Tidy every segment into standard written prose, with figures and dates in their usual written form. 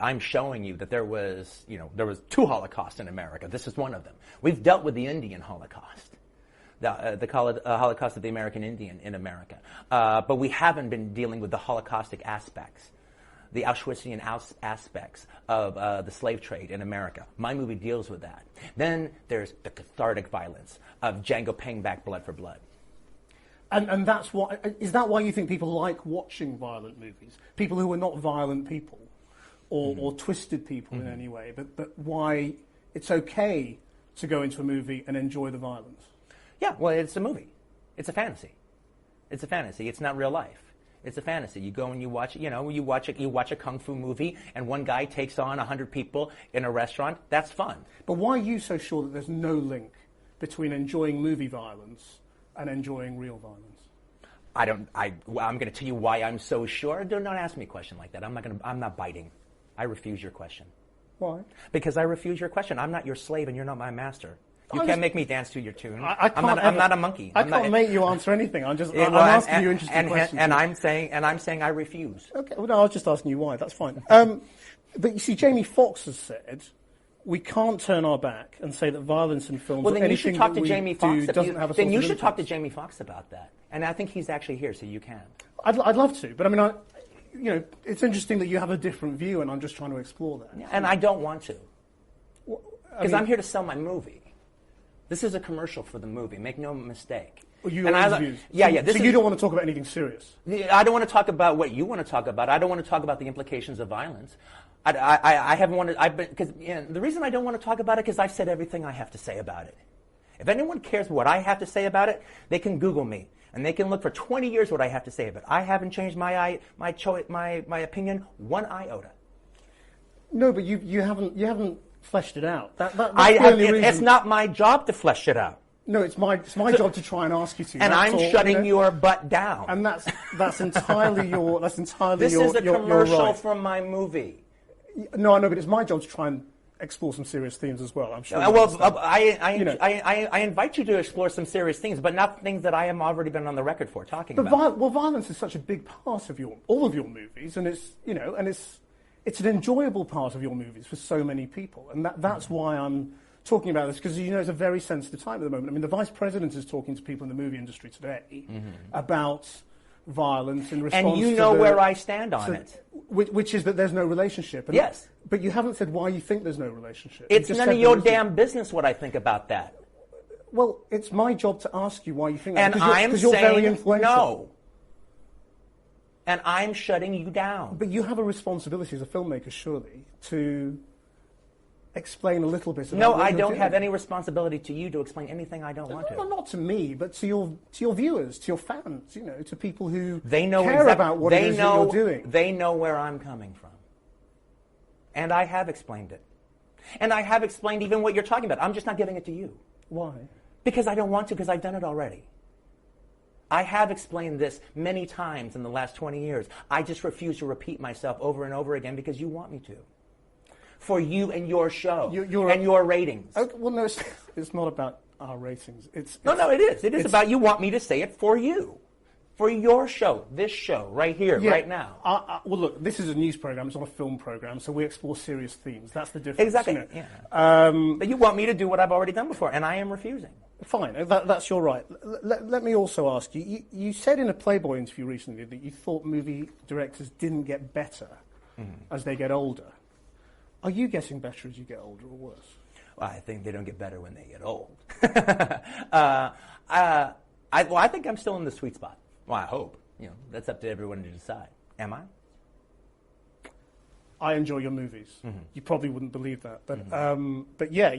I'm showing you that there was 2 Holocausts in America. This is one of them. We've dealt with the Indian Holocaust. The Holocaust of the American Indian in America. But we haven't been dealing with the Holocaustic aspects, the Auschwitzian aspects of the slave trade in America. My movie deals with that. Then there's the cathartic violence of Django paying back blood for blood. And that's why, is that why you think people like watching violent movies? People who are not violent people or twisted people in any way, but why it's okay to go into a movie and enjoy the violence? Yeah, well, it's a movie. It's a fantasy. It's a fantasy. It's not real life. It's a fantasy. You go and you watch a kung fu movie, and one guy takes on 100 people in a restaurant. That's fun. But why are you so sure that there's no link between enjoying movie violence and enjoying real violence? I'm going to tell you why I'm so sure. Do not ask me a question like that. I'm not biting. I refuse your question. Why? Because I refuse your question. I'm not your slave, and you're not my master. You can't make me dance to your tune. I'm not a monkey. I can't make you answer anything. I'm asking you interesting questions. And I'm saying I refuse. Okay. Well, no, I was just asking you why. That's fine. But you see, Jamie Foxx has said we can't turn our back and say that violence in films. Well, then you should talk to Jamie Foxx. Then you should talk to Jamie Foxx about that. And I think he's actually here, so you can. I'd love to, but I mean, it's interesting that you have a different view, and I'm just trying to explore that. Yeah, and I don't want to, because I'm here to sell my movie. This is a commercial for the movie. Make no mistake. Well, you interviews. Yeah. So you don't want to talk about anything serious? I don't want to talk about what you want to talk about. I don't want to talk about the implications of violence. I haven't wanted. Because the reason I don't want to talk about it because I've said everything I have to say about it. If anyone cares what I have to say about it, they can Google me and they can look for 20 years what I have to say about it. I haven't changed my opinion one iota. No, but you haven't fleshed it out. That's the only reason. It's not my job to flesh it out. No, it's my job to try and ask you to. And I'm shutting your butt down. And that's entirely your This your is a your commercial right. from my movie. No, I know, but it's my job to try and explore some serious themes as well. I'm sure. I invite you to explore some serious things, but not things that I have already been on the record for talking about. Well, violence is such a big part of all of your movies, and it's an enjoyable part of your movies for so many people, and that's why I'm talking about this, because it's a very sensitive time at the moment. I mean, the Vice President is talking to people in the movie industry today about violence in response to and you know where I stand on it. Which is that there's no relationship. And yes. But you haven't said why you think there's no relationship. It's none of your damn business what I think about that. Well, it's my job to ask you why you think that. And I'm saying very influential. No. And I'm shutting you down. But you have a responsibility as a filmmaker, surely, to explain a little bit about No, what I you're don't doing. have any responsibility to you to explain anything I don't want to. No, not to me, but to your viewers, to your fans, to people who know care about what it is that you're doing. They know where I'm coming from. And I have explained it. And I have explained even what you're talking about. I'm just not giving it to you. Why? Because I don't want to, because I've done it already. I have explained this many times in the last 20 years. I just refuse to repeat myself over and over again because you want me to. For you and your show and your ratings. Okay, well, no, it's not about our ratings. No, it is. It is about you want me to say it for you. For your show, this show, right here, right now. Well, look, this is a news program. It's not a film program, so we explore serious themes. That's the difference. Exactly. Yeah. But you want me to do what I've already done before, and I am refusing. Fine, that's your right. Let me also ask you, you said in a Playboy interview recently that you thought movie directors didn't get better as they get older. Are you getting better as you get older or worse? Well, I think they don't get better when they get old. I think I'm still in the sweet spot. Well, I hope. That's up to everyone to decide. Am I? I enjoy your movies. You probably wouldn't believe that, but yeah,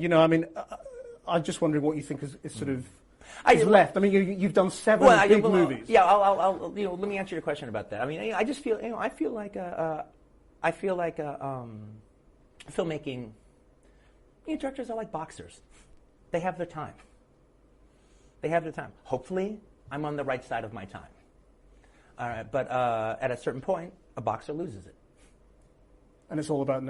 I'm just wondering what you think is sort of left. I mean, you've done seven big movies. Yeah, I'll let me answer your question about that. I mean, I just feel, I feel like filmmaking. Directors are like boxers. They have their time. Hopefully, I'm on the right side of my time. All right, but at a certain point, a boxer loses it. And it's all about